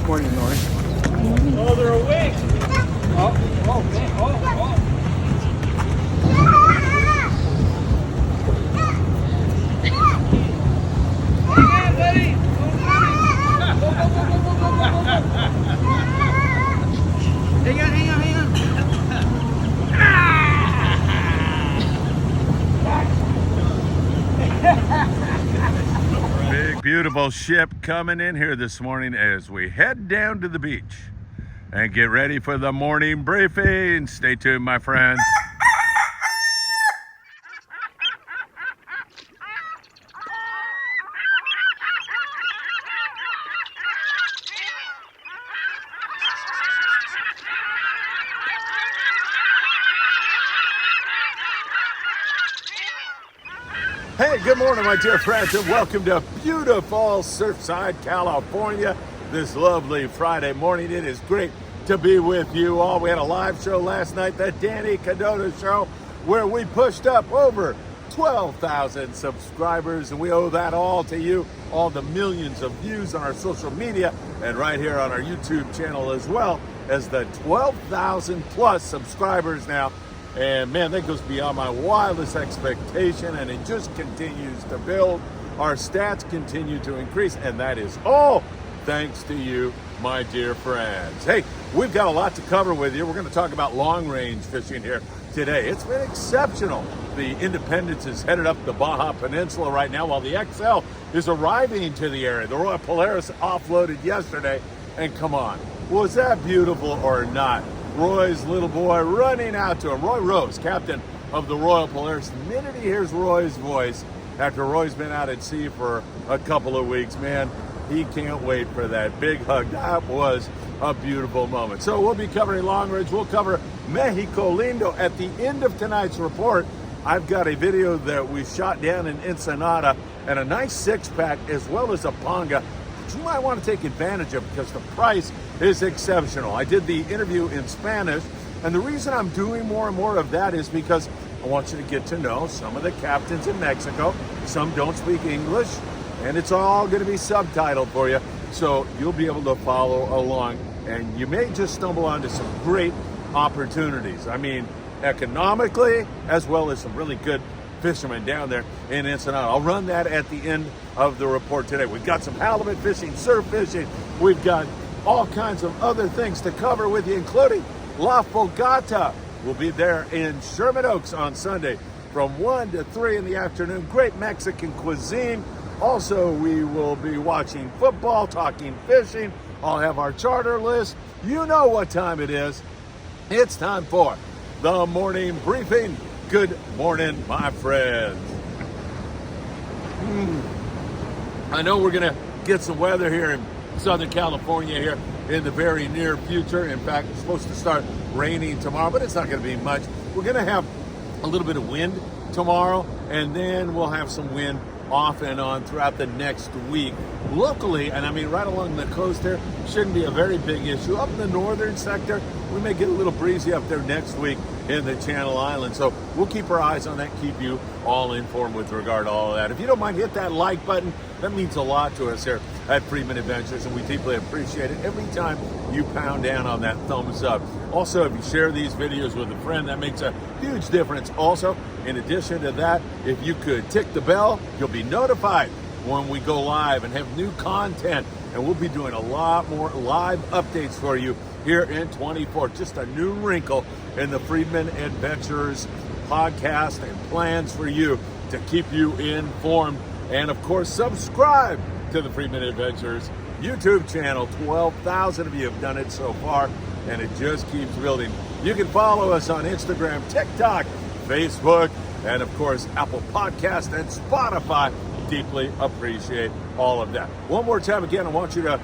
Morning, Lori. Oh, they're awake. Oh, man. Oh. Hang on, buddy. Hang on. Big, beautiful ship coming in here this morning as we head down to the beach and get ready for the morning briefing. Stay tuned, my friends. Hey, good morning, my dear friends, and welcome to beautiful Surfside, California. This lovely Friday morning. It is great to be with you all. We had a live show last night, the Danny Cadota Show, where we pushed up over 12,000 subscribers, and we owe that all to you, all the millions of views on our social media and right here on our YouTube channel, as well as the 12,000 plus subscribers now. And man, that goes beyond my wildest expectation, and it just continues to build. Our stats continue to increase, and that is all thanks to you, my dear friends. Hey, we've got a lot to cover with you. We're going to talk about long-range fishing here today. It's been exceptional. The Independence is headed up the Baja Peninsula right now, while the XL is arriving to the area. The Royal Polaris offloaded yesterday, and come on, was that beautiful or not? Roy's little boy running out to him. Roy Rose, captain of the Royal Polaris. The minute he hears Roy's voice, after Roy's been out at sea for a couple of weeks, man, he can't wait for that big hug. That was a beautiful moment. So we'll be covering Long Ridge. We'll cover Mexico Lindo at the end of tonight's report. I've got a video that we shot down in Ensenada and a nice six-pack as well as a panga that you might want to take advantage of because the price is exceptional. I did the interview in Spanish, and the reason I'm doing more and more of that is because I want you to get to know some of the captains in Mexico. Some don't speak English, and it's all going to be subtitled for you, so you'll be able to follow along, and you may just stumble onto some great opportunities. I mean, economically, as well as some really good fishermen down there in Ensenada. I'll run that at the end of the report today. We've got some halibut fishing, surf fishing. We've got all kinds of other things to cover with you, including La Fogata. We'll be there in Sherman Oaks on Sunday from 1 to 3 in the afternoon. Great Mexican cuisine. Also, we will be watching football, talking fishing. I'll have our charter list. You know what time it is. It's time for the morning briefing. Good morning, my friends. I know we're going to get some weather here in Southern California here in the very near future. In fact, it's supposed to start raining tomorrow, but it's not going to be much. We're going to have a little bit of wind tomorrow, and then we'll have some wind off and on throughout the next week. Locally, and I mean right along the coast there, shouldn't be a very big issue. Up in the northern sector, we may get a little breezy up there next week in the Channel Islands. So we'll keep our eyes on that, keep you all informed with regard to all of that. If you don't mind, hit that like button. That means a lot to us here at Friedman Adventures, and we deeply appreciate it every time you pound down on that thumbs up. Also, if you share these videos with a friend, that makes a huge difference. Also, in addition to that, if you could tick the bell, you'll be notified when we go live and have new content. And we'll be doing a lot more live updates for you here in 24. Just a new wrinkle in the Friedman Adventures podcast and plans for you to keep you informed. And of course, subscribe to the Friedman Adventures YouTube channel. 12,000 of you have done it so far, and it just keeps building. You can follow us on Instagram, TikTok, Facebook, and of course, Apple Podcast and Spotify. Deeply appreciate all of that. One more time, again, I want you to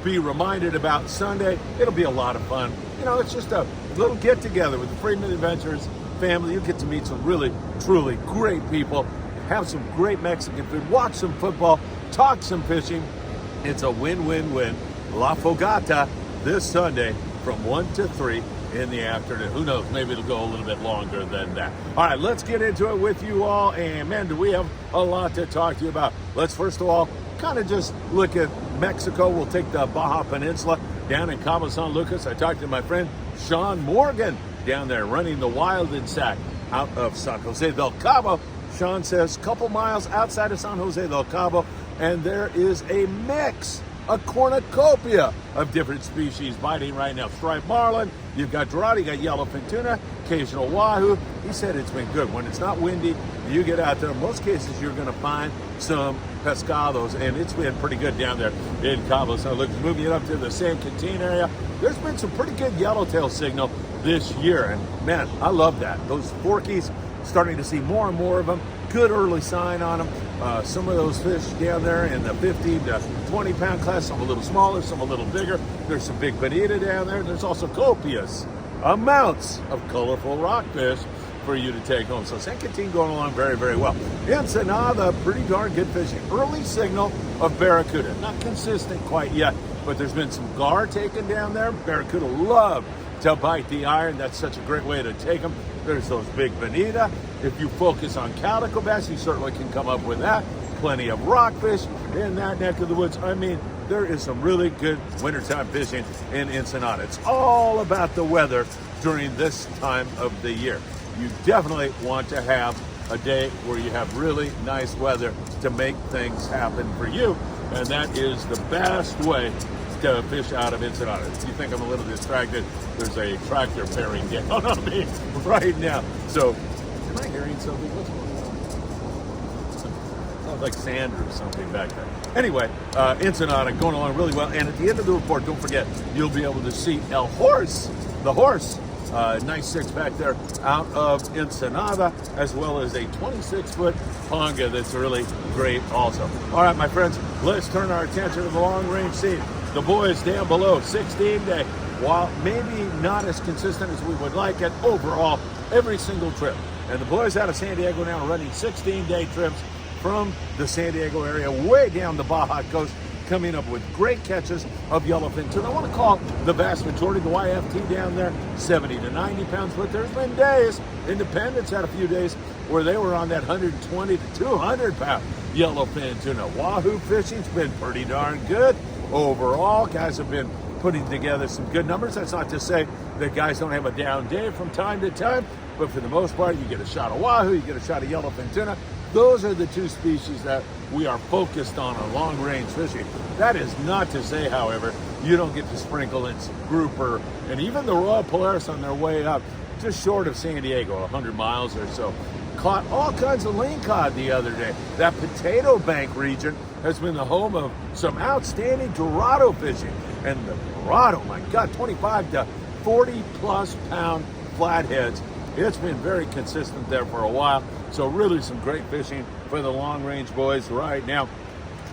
be reminded about Sunday. It'll be a lot of fun. You know, it's just a little get-together with the Friedman Adventures family. You get to meet some really, truly great people, have some great Mexican food, watch some football, talk some fishing. It's a win-win-win. La Fogata this Sunday from 1 to 3 in the afternoon. Who knows? Maybe it'll go a little bit longer than that. All right, let's get into it with you all. And man, do we have a lot to talk to you about. Let's first of all kind of just look at Mexico. We'll take the Baja Peninsula down in Cabo San Lucas. I talked to my friend Sean Morgan down there running the Wild and Sack out of San Jose del Cabo. Sean says a couple miles outside of San Jose del Cabo, and there is a mix, a cornucopia of different species biting right now. Striped marlin, you've got dorado, you got yellowfin tuna, occasional wahoo. He said it's been good. When it's not windy, you get out there, in most cases you're going to find some pescados, and it's been pretty good down there in Cabo San Lucas. Moving it up to the San Quintin area, there's been some pretty good yellowtail signal this year, and man, I love that. Those forkies, starting to see more and more of them. Good early sign on them. Some of those fish down there in the 15 to 20 pound class, some a little smaller, some a little bigger. There's some big bonita down there. There's also copious amounts of colorful rockfish for you to take home. So San Quintin going along very, very well. Ensenada, pretty darn good fishing. Early signal of barracuda. Not consistent quite yet, but there's been some gar taken down there. Barracuda love to bite the iron. That's such a great way to take them. There's those big bonita. If you focus on calico bass, you certainly can come up with that. Plenty of rockfish in that neck of the woods. I mean, there is some really good wintertime fishing in Ensenada. It's all about the weather during this time of the year. You definitely want to have a day where you have really nice weather to make things happen for you, and that is the best way to fish out of Ensenada. If you think I'm a little distracted, there's a tractor bearing down on me right now. So, am I hearing something? What's going on? Sounds like sand or something back there. Anyway, Ensenada going along really well. And at the end of the report, don't forget, you'll be able to see El Horse, the horse. Nice six pack there out of Ensenada, as well as a 26-foot panga that's really great also. All right, my friends, let's turn our attention to the long-range scene. The boys down below, 16-day, while maybe not as consistent as we would like it overall, every single trip. And the boys out of San Diego now running 16-day trips from the San Diego area way down the Baja coast, coming up with great catches of yellowfin tuna. I want to call the vast majority of the YFT down there 70 to 90 pounds, but there's been days, Independence had a few days where they were on that 120 to 200 pound yellowfin tuna. Wahoo fishing's been pretty darn good overall. Guys have been putting together some good numbers. That's not to say that guys don't have a down day from time to time, but for the most part, you get a shot of wahoo, you get a shot of yellowfin tuna. Those are the two species that we are focused on long-range fishing. That is not to say, however, you don't get to sprinkle in some grouper and even the Royal Polaris on their way up just short of San Diego, 100 miles or so. Caught all kinds of lingcod the other day. That Potato Bank region has been the home of some outstanding dorado fishing. And the dorado, my God, 25 to 40 plus pound flatheads. It's been very consistent there for a while. So really some great fishing for the long range boys right now.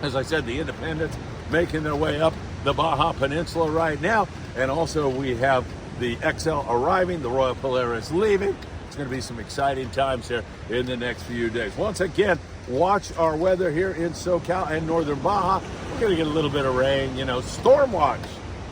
As I said, the Independents making their way up the Baja Peninsula right now. And also we have the XL arriving, the Royal Polaris leaving. It's going to be some exciting times here in the next few days. Once again, watch our weather here in SoCal and Northern Baja. We're going to get a little bit of rain, storm watch.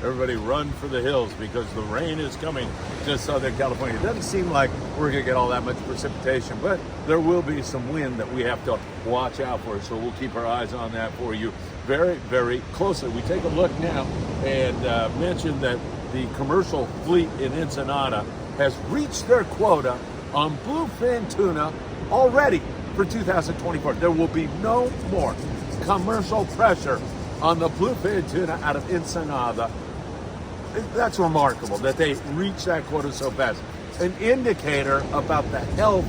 Everybody run for the hills because the rain is coming to Southern California. It doesn't seem like we're going to get all that much precipitation, but there will be some wind that we have to watch out for. So we'll keep our eyes on that for you very, very closely. We take a look now and mention that the commercial fleet in Ensenada has reached their quota on bluefin tuna already for 2024. There will be no more commercial pressure on the bluefin tuna out of Ensenada. That's remarkable that they reach that quota so fast. An indicator about the health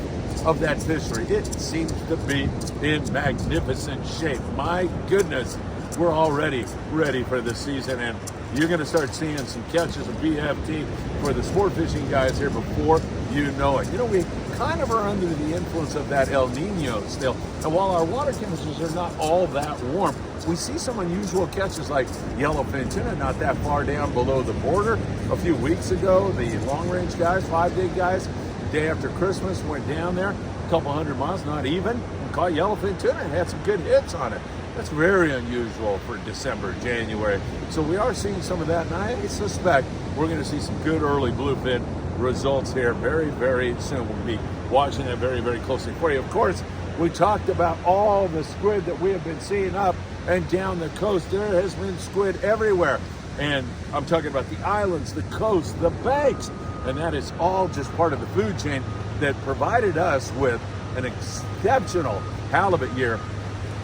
of that fishery. It seems to be in magnificent shape. My goodness, we're already ready for the season, and you're going to start seeing some catches of BFT for the sport fishing guys here before you know it. We kind of are under the influence of that El Nino still. And while our water temperatures are not all that warm, we see some unusual catches like yellowfin tuna not that far down below the border. A few weeks ago, the long-range guys, 5-day guys, day after Christmas, went down there, a couple hundred miles, not even, and caught yellowfin tuna and had some good hits on it. That's very unusual for December, January. So we are seeing some of that, and I suspect we're going to see some good early bluefin results here very, very soon. We'll be watching that very, very closely for you. Of course, We talked about all the squid that we have been seeing up and down the coast. There has been squid everywhere. And I'm talking about the islands, the coast, the banks. And that is all just part of the food chain that provided us with an exceptional halibut year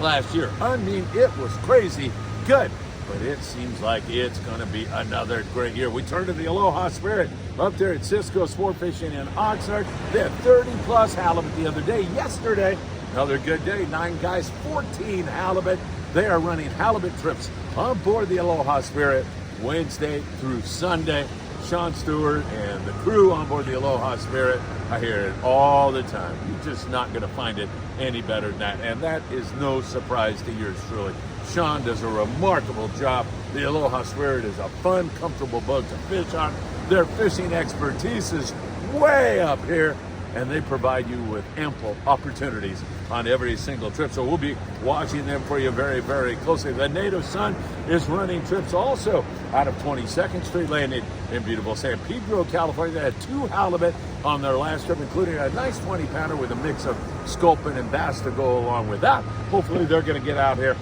last year. I mean, it was crazy good. But it seems like it's going to be another great year. We turned to the Aloha Spirit up there at Cisco Sport Fishing in Oxnard. They had 30 plus halibut the other day. Yesterday, another good day. 9 guys, 14 halibut. They are running halibut trips on board the Aloha Spirit Wednesday through Sunday. Sean Stewart and the crew on board the Aloha Spirit, I hear it all the time. You're just not going to find it any better than that. And that is no surprise to yours truly. Sean does a remarkable job. The Aloha Spirit is a fun, comfortable boat to fish on. Their fishing expertise is way up here, and they provide you with ample opportunities on every single trip. So we'll be watching them for you very, very closely. The Native Sun is running trips also out of 22nd Street Landing in beautiful San Pedro, California. They had 2 halibut on their last trip, including a nice 20-pounder with a mix of sculpin and bass to go along with that. Hopefully they're going to get out here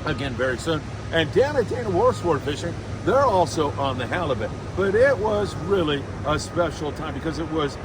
again very soon. And down at Dana Wharf Sport Fishing, they're also on the halibut. But it was really a special time because it was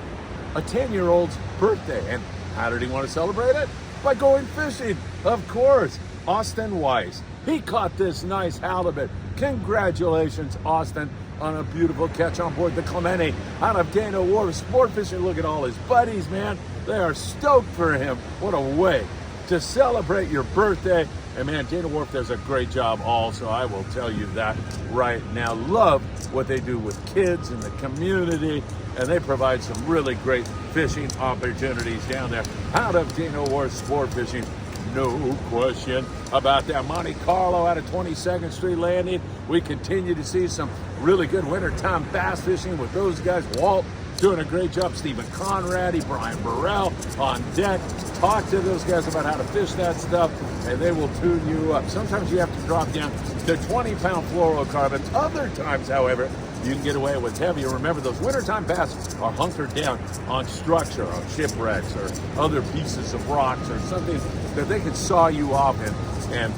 a 10-year-old's birthday. And how did he want to celebrate it? By going fishing, of course. Austin Weiss, he caught this nice halibut. Congratulations, Austin, on a beautiful catch on board the Clemente out of Dana Wharf Sport Fishing. Look at all his buddies, man. They are stoked for him. What a way to celebrate your birthday. And man, Dana Wharf does a great job also. I will tell you that right now. Love what they do with kids in the community, and they provide some really great fishing opportunities down there out of Dana Wharf Sport Fishing. No question about that. Monte Carlo out of 22nd Street Landing. We continue to see some really good wintertime bass fishing with those guys. Walt doing a great job. Stephen Conradi, Brian Burrell on deck. Talk to those guys about how to fish that stuff, and they will tune you up. Sometimes you have to drop down to 20-pound fluorocarbons. Other times, however, you can get away with heavier. Remember, those wintertime bass are hunkered down on structure, on shipwrecks, or other pieces of rocks, or something that they can saw you off in. And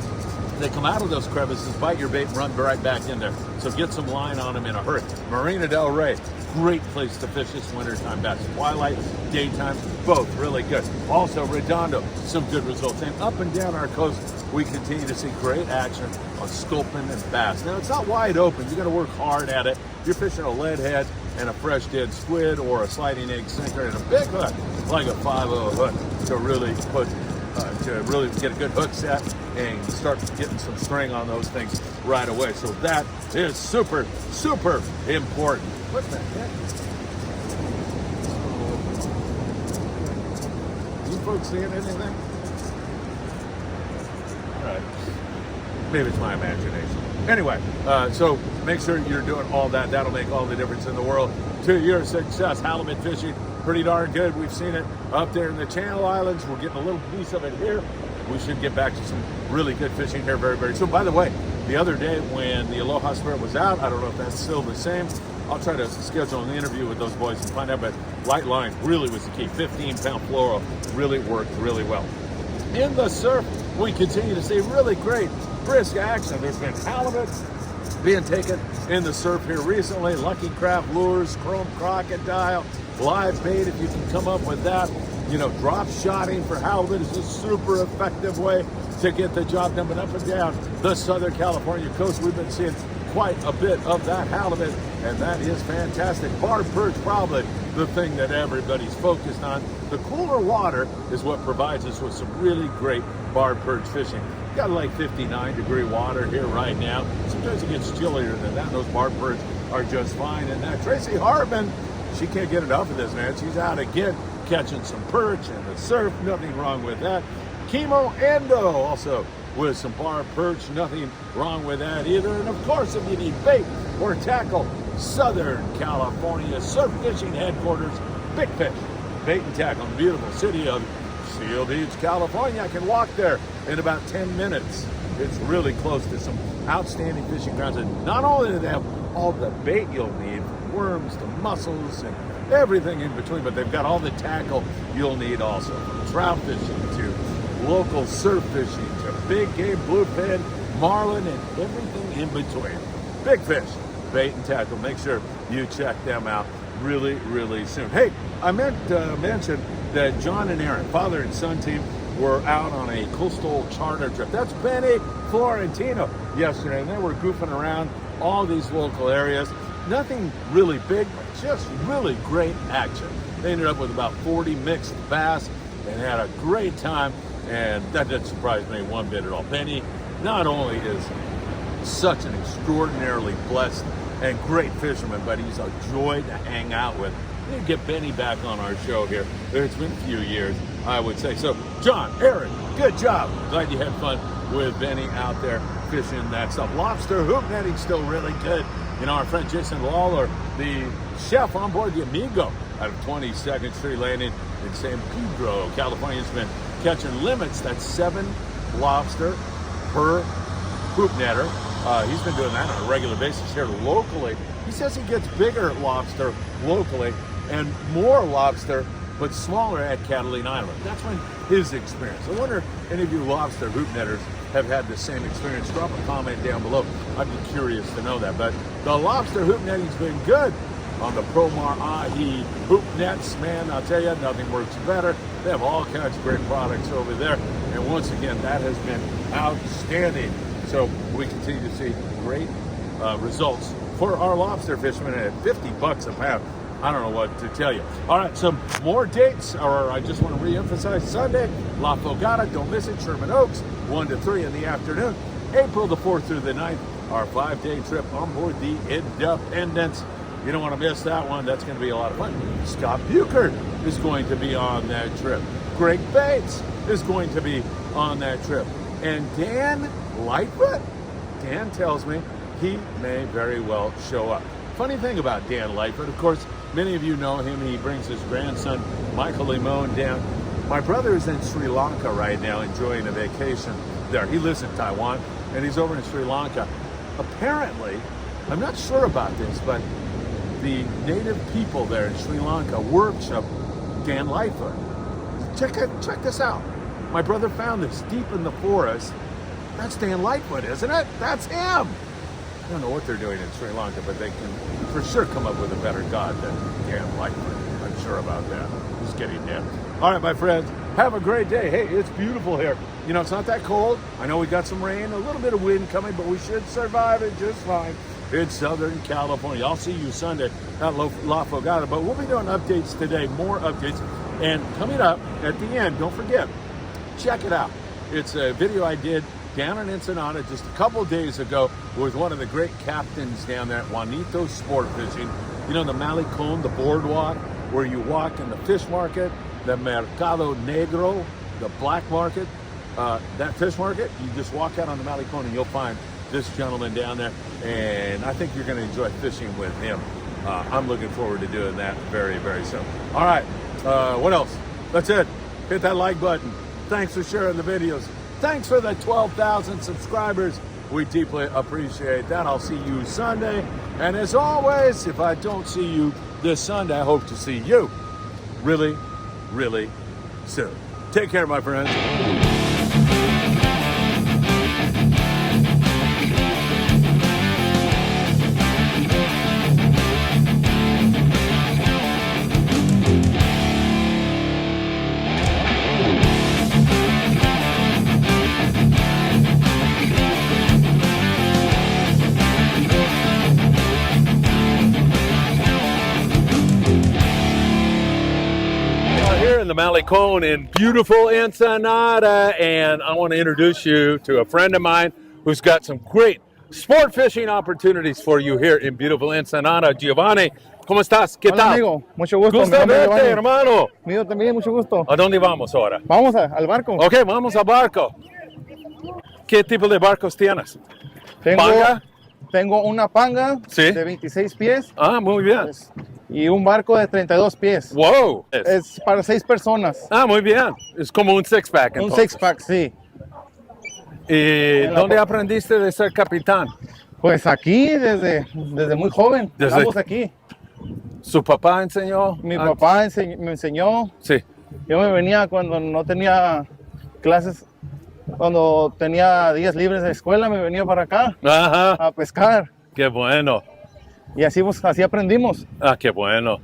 they come out of those crevices, bite your bait, and run right back in there. So get some line on them in a hurry. Marina Del Rey, great place to fish this wintertime bass. Twilight, daytime, both really good. Also, Redondo, some good results. And up and down our coast, we continue to see great action on sculpin and bass. Now, it's not wide open. You got to work hard at it. You're fishing a lead head and a fresh dead squid, or a sliding egg sinker and a big hook like a 5-0 hook to really get a good hook set and start getting some string on those things right away. So that is super, super important. What the heck? You folks seeing anything? All right. Maybe it's my imagination. Anyway, so make sure you're doing all that. That'll make all the difference in the world to your success. Halibut fishing, pretty darn good. We've seen it up there in the Channel Islands. We're getting a little piece of it here. We should get back to some really good fishing here very, very soon. By the way, the other day when the Aloha Spirit was out, I don't know if that's still the same. I'll try to schedule an interview with those boys and find out, but light line really was the key. 15-pound fluoro really worked really well. In the surf, we continue to see really great brisk action. There's been halibut being taken in the surf here recently. Lucky Craft lures, chrome crocodile, live bait if you can come up with that. You know, drop shotting for halibut is a super effective way to get the job done. But up and down the Southern California coast, we've been seeing quite a bit of that halibut, and that is fantastic. Bar perch, probably the thing that everybody's focused on. The cooler water is what provides us with some really great bar perch fishing. Got like 59-degree water here right now. Sometimes it gets chillier than that. Those bar perch are just fine. And that Tracy Hartman, she can't get enough of this, man. She's out again catching some perch in the surf. Nothing wrong with that. Chemo Endo also with some bar perch. Nothing wrong with that either. And of course, if you need bait or tackle, Southern California surf fishing headquarters, Big Fish Bait and Tackle in the beautiful city of Seal Beach, California. I can walk there in about 10 minutes. It's really close to some outstanding fishing grounds. And not only do they have all the bait you'll need, from worms to mussels and everything in between, but they've got all the tackle you'll need also, from trout fishing to local surf fishing to big game, bluefin, marlin, and everything in between. Big fish, bait and tackle. Make sure you check them out really, really soon. Hey, I meant to mention that John and Aaron, father and son team, were out on a coastal charter trip. That's Benny Florentino yesterday, and they were goofing around all these local areas. Nothing really big, but just really great action. They ended up with about 40 mixed bass and had a great time, and that didn't surprise me one bit at all. Benny not only is such an extraordinarily blessed and great fisherman, but he's a joy to hang out with. We need to get Benny back on our show here. It's been a few years, I would say. So, John, Aaron, good job. Glad you had fun with Benny out there fishing that stuff. Lobster hoop netting still really good. You know, our friend Jason Lawler, the chef on board the Amigo out of 22nd Street Landing in San Pedro, California, has been catching limits. That's 7 lobster per hoop netter. He's been doing that on a regular basis here locally. He says he gets bigger lobster locally and more lobster, but smaller at Catalina Island. That's been his experience. I wonder if any of you lobster hoop netters have had the same experience. Drop a comment down below. I'd be curious to know that. But the lobster hoop netting's been good on the Promar Ahi hoop nets. Man, I'll tell you, nothing works better. They have all kinds of great products over there. And once again, that has been outstanding. So we continue to see great results for our lobster fishermen at $50 a pound. I don't know what to tell you. All right, some more dates, or I just want to reemphasize Sunday, La Fogata, don't miss it, Sherman Oaks, 1 to 3 in the afternoon. April the 4th through the 9th, our 5-day trip on board the Independence. You don't want to miss that one. That's going to be a lot of fun. Scott Buchert is going to be on that trip. Greg Bates is going to be on that trip. And Dan Lightfoot, Dan tells me he may very well show up. Funny thing about Dan Lightfoot, of course, many of you know him. He brings his grandson, Michael Limon, down. My brother is in Sri Lanka right now enjoying a vacation there. He lives in Taiwan, and he's over in Sri Lanka. Apparently, I'm not sure about this, but the native people there in Sri Lanka worship Dan Lightfoot. Check this out. My brother found this deep in the forest. That's Dan Lightfoot, isn't it? That's him. I don't know what they're doing in Sri Lanka, but they can for sure come up with a better god than Dan Lightfoot. I'm sure about that. Just kidding, Dan. All right, my friends, have a great day. Hey, it's beautiful here. You know, it's not that cold. I know we got some rain, a little bit of wind coming, but we should survive it just fine. It's Southern California. I'll see you Sunday at La Fogata, but we'll be doing updates today, more updates. And coming up at the end, don't forget, check it out. It's a video I did down in Ensenada just a couple days ago with one of the great captains down there at Juanito Sport Fishing. You know, the Malecon, the boardwalk, where you walk in the fish market, the Mercado Negro, the black market, that fish market, you just walk out on the Malecon and you'll find this gentleman down there. And I think you're going to enjoy fishing with him. I'm looking forward to doing that very, very soon. All right, what else? That's it. Hit that like button. Thanks for sharing the videos. Thanks for the 12,000 subscribers. We deeply appreciate that. I'll see you Sunday. And as always, if I don't see you this Sunday, I hope to see you really, really soon. Take care, my friends. In the Malecon in beautiful Ensenada, and I want to introduce you to a friend of mine who's got some great sport fishing opportunities for you here in beautiful Ensenada. Giovanni, ¿cómo estás? ¿Qué Hola, tal? amigo, mucho gusto. Gusto verte, hermano. Mío también, mucho gusto. ¿A dónde vamos ahora? Vamos al barco. Ok, vamos al barco. ¿Qué tipo de barcos tienes? ¿Panga? Tengo una panga Sí. de 26 pies Ah, muy bien. y un barco de 32 pies. Wow. Es para 6 personas. Ah, muy bien. Es como un six-pack. Un entonces. six-pack, sí. ¿Y dónde aprendiste de ser capitán? Pues aquí, desde muy joven. Desde- Estamos aquí. ¿Su papá enseñó? Mi papá me enseñó. Sí. Yo me venía cuando no tenía clases. Cuando tenía días libres de escuela, me venía para acá Ajá. a pescar. Qué bueno. Y así, así aprendimos. Ah, qué bueno.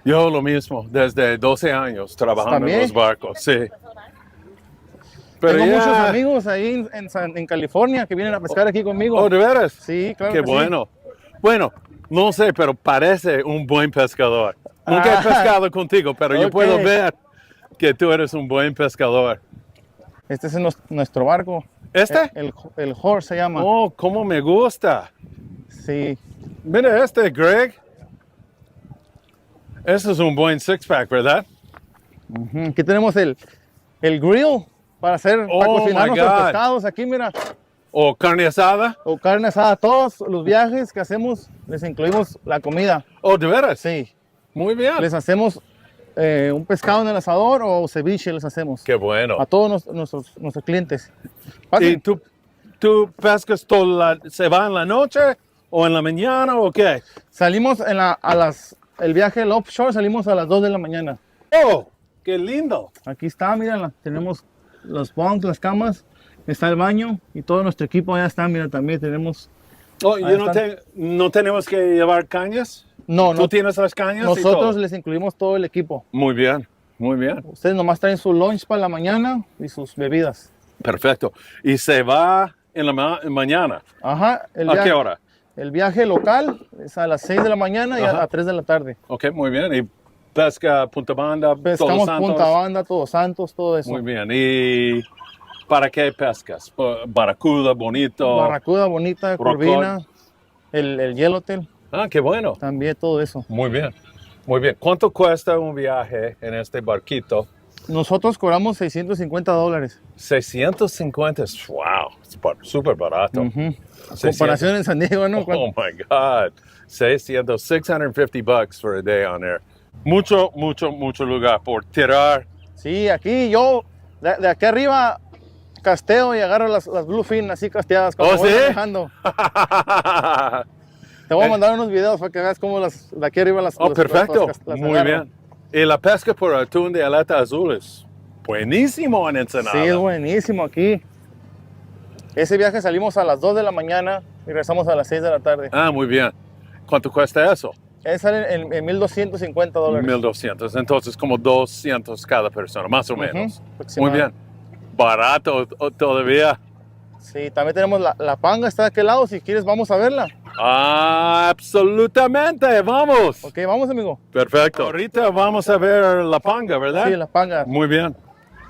Yo lo mismo, desde 12 años trabajando ¿También? en los barcos, sí. Pero Tengo ya- muchos amigos ahí en California que vienen a pescar aquí conmigo. Oh, ¿de veras? Sí, claro Qué que sí. bueno. Bueno, no sé, pero parece un buen pescador. Nunca he Ah. pescado contigo, pero yo Ok. puedo ver que tú eres un buen pescador. Este es nuestro barco. ¿Este? El Horse se llama. Oh, cómo me gusta. Sí. Mira este, Greg. Este es un buen six-pack, ¿verdad? Ujú. Aquí tenemos el grill para Oh, cocinar my nuestros God. pescados. Aquí, mira. O carne asada. O carne asada. Todos los viajes que hacemos les incluimos la comida. Oh, ¿de veras? Sí. Muy bien. Les hacemos un pescado en el asador o ceviche les hacemos. Qué bueno. A todos nuestros clientes. ¿Y Pasen. tú pescas se va en la noche o en la mañana o qué? Salimos el viaje del offshore, salimos a las 2 de la mañana. Oh, qué lindo. Aquí está, mira, tenemos los bunks, las camas, está el baño y todo nuestro equipo ya está, mira, también tenemos... Oh, Ahí no tenemos que llevar cañas. No, ¿Tú no, tienes las cañas? y nosotros todo? les incluimos todo el equipo. Muy bien, muy bien. Ustedes nomás traen su lunch para la mañana y sus bebidas. Perfecto. Y se va en la mañana. Ajá. ¿A qué hora? El viaje local es a las 6 de la mañana y Ajá. a 3 de la tarde. Ok, muy bien. ¿Y pesca Punta Banda? Pescamos Todos Santos? Punta Banda, Todos Santos, todo eso. Muy bien. ¿Y para qué pescas? Barracuda, bonito. Barracuda, bonita, Rocol. corvina, el yellowtail, Ah, qué bueno. también todo eso. Muy bien. Muy bien. ¿Cuánto cuesta un viaje en este barquito? Nosotros cobramos $650. 650. Wow, es súper barato. Ujú. 600. Comparación en San Diego, ¿no? Oh my God. 650 bucks for a day on there. Mucho lugar por tirar. Sí, aquí yo, de aquí arriba, casteo y agarro las bluefin así casteadas. Cuando ¿Oh, voy sí? manejando. Te voy a mandar unos videos para que veas cómo de aquí arriba las Oh, perfecto. las Muy agarro. bien. Y la pesca por atún de aleta azul es buenísimo en Ensenada. Sí, es buenísimo aquí. Ese viaje salimos a las 2 de la mañana y regresamos a las 6 de la tarde. Ah, muy bien. ¿Cuánto cuesta eso? Sale en $1,250. 1,200. Entonces, como 200 cada persona, más o menos. Muy aproximado. bien. Barato todavía. Sí, también tenemos la panga, está de aquel lado. Si quieres, vamos a verla. Ah, absolutamente. Vamos. Ok, vamos, amigo. Perfecto. Ahorita vamos a ver la panga, ¿verdad? Sí, la panga. Muy bien.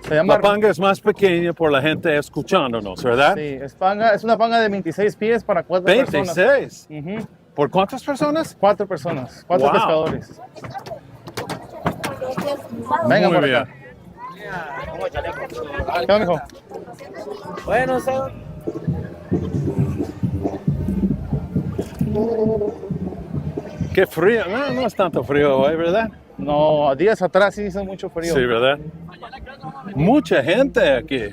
Se llama. La panga es más pequeña por la gente escuchándonos, ¿verdad? Sí, es una panga de 26 pies para 4 personas. 26. Ujú. ¿Por cuántas personas? 4 personas, 4 Wow. pescadores. Venga, Muy por bien. acá. ¿Qué onda, mijo? Bueno, son. Qué frío. No es tanto frío hoy, ¿verdad? No, días atrás sí hizo mucho frío. Sí, ¿verdad? Mucha gente aquí.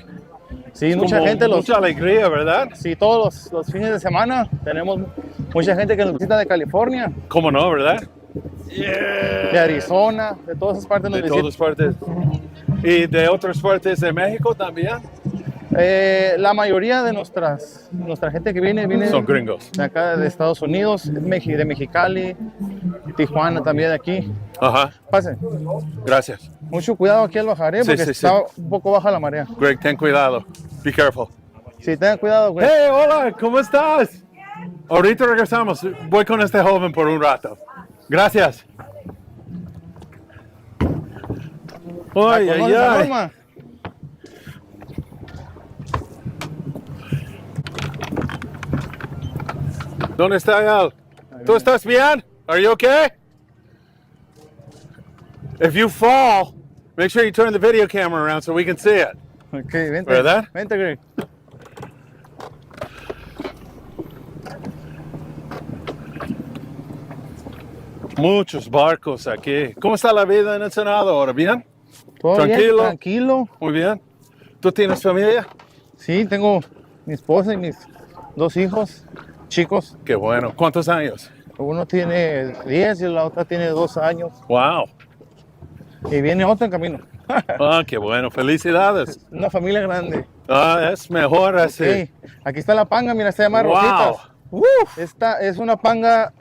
Sí, mucha Como gente. Mucha alegría, ¿verdad? Sí, todos los fines de semana tenemos mucha gente que nos visita de California, ¿Cómo no, verdad? de Arizona, de todas esas partes nos De visitan. todas partes. ¿Y de otras partes de México también? La mayoría de nuestra gente que viene Son gringos. de acá de Estados Unidos, de Mexicali, Tijuana también de aquí. Ajá, Pasen. gracias. Mucho cuidado aquí al bajar, Sí, porque sí, está un poco baja la marea. Greg, ten cuidado. Be careful. Sí, tengan cuidado, güey. Hey, hola, ¿cómo estás? Ahorita regresamos. Voy con este joven por un rato. Gracias. Ay, ay, ¿Conoces a ay. Norma? ¿Dónde está él? ¿Tú estás bien? Are you okay? If you fall, make sure you turn the video camera around so we can see it. Ok, vente. ¿Verdad? Vente, Greg. Muchos barcos aquí. ¿Cómo está la vida en Ensenada ahora? ¿Bien? ¿Todo bien? Tranquilo. Tranquilo. Muy bien. ¿Tú tienes familia? Sí, tengo mi esposa y mis 2 hijos chicos. Qué bueno. ¿Cuántos años? Uno tiene 10 y la otra tiene 2 años. Wow. Y viene otro en camino. Ah, qué bueno, felicidades. Una familia grande. Ah, es mejor así. Ok, aquí está la panga, mira, se llama Wow. Rositas. Esta es una panga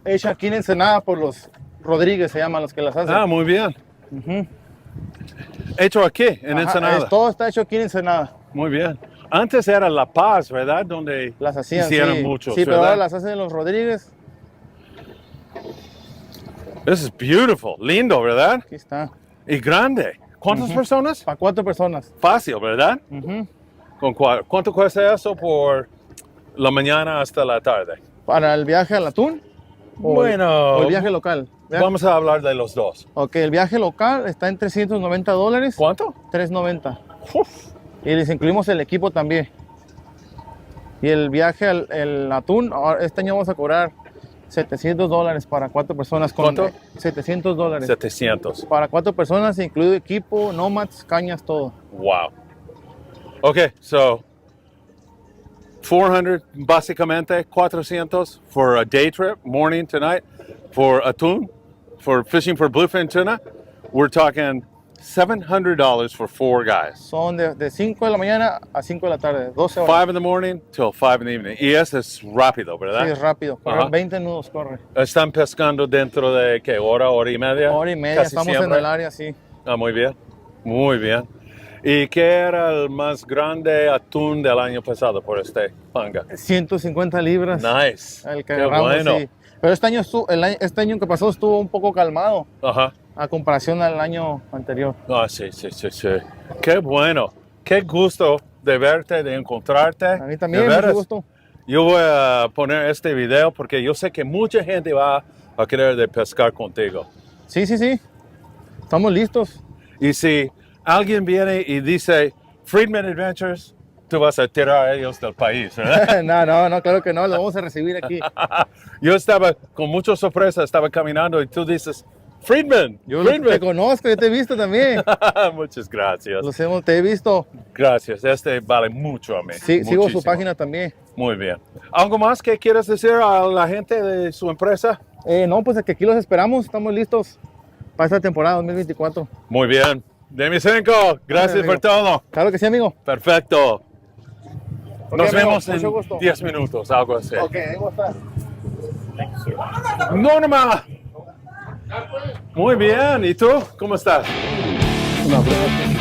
hecha aquí en Ensenada por los Rodríguez, se llaman los que las hacen. Ah, muy bien. Ujú. Hecho aquí, en Ajá, Ensenada. todo está hecho aquí en Ensenada. Muy bien. Antes era La Paz, ¿verdad? Donde Las hacían, hicieron sí. muchos, Sí, pero ¿verdad? ahora las hacen los Rodríguez. This is beautiful. Lindo, ¿verdad? Aquí está. Y grande. ¿Cuántas personas? Para 4 personas. Fácil, ¿verdad? Ujú. ¿Cuánto cuesta eso por la mañana hasta la tarde? Para el viaje al atún. Bueno, O el viaje local. vamos a hablar de los dos. Ok, el viaje local está en $390. ¿Cuánto? $390. Uf. Y les incluimos el equipo también. Y el viaje al atún, este año vamos a cobrar $700 para 4 personas. ¿Cuánto? $700. 700. Para 4 personas, incluido equipo, nómadas, cañas, todo. Wow. Okay, so 400, básicamente 400 for a day trip, morning to night, for atún, for fishing for bluefin tuna. We're talking $700 for 4 guys. Son de 5 de la mañana a 5 de la tarde, 12 horas. 5 in the morning till 5 in the evening. Y eso es rápido, Sí, ¿verdad? es rápido. Corre, Ajá. 20 nudos corre. Están pescando dentro de, ¿qué? Hora y media. Hora y media, Casi estamos siempre. en el área, sí. Ah, muy bien. Muy bien. ¿Y qué era el más grande atún del año pasado por este panga? 150 libras. Nice. El que Qué agarramos, bueno. sí. Pero este año, este año que pasó estuvo un poco calmado Ajá. a comparación al año anterior. Ah, sí. Qué bueno. Qué gusto de verte, de encontrarte. A mí también, De mucho veras. gusto. Yo voy a poner este video porque yo sé que mucha gente va a querer de pescar contigo. Sí. Estamos listos. Y si alguien viene y dice Friedman Adventures, tú vas a tirar a ellos del país, ¿verdad? No, claro que no, lo vamos a recibir aquí. Yo estaba con mucha sorpresa, estaba caminando y tú dices, Friedman, Yo Friedman. te conozco, yo te he visto también. Muchas gracias. Te he visto. Gracias, este vale mucho a mí. Sí, sigo su Muchísimo. página también. Muy bien. ¿Algo más que quieras decir a la gente de su empresa? No, pues que aquí los esperamos, estamos listos para esta temporada 2024. Muy bien. Demisenko, gracias amigo. por todo. Claro que sí, amigo. Perfecto. Ok, Nos amigo, vemos mucho en gusto. 10 minutos, algo así. Ok, ahí vamos a estar. Norma. Muy bien. ¿Y tú? ¿Cómo estás? Un abrazo.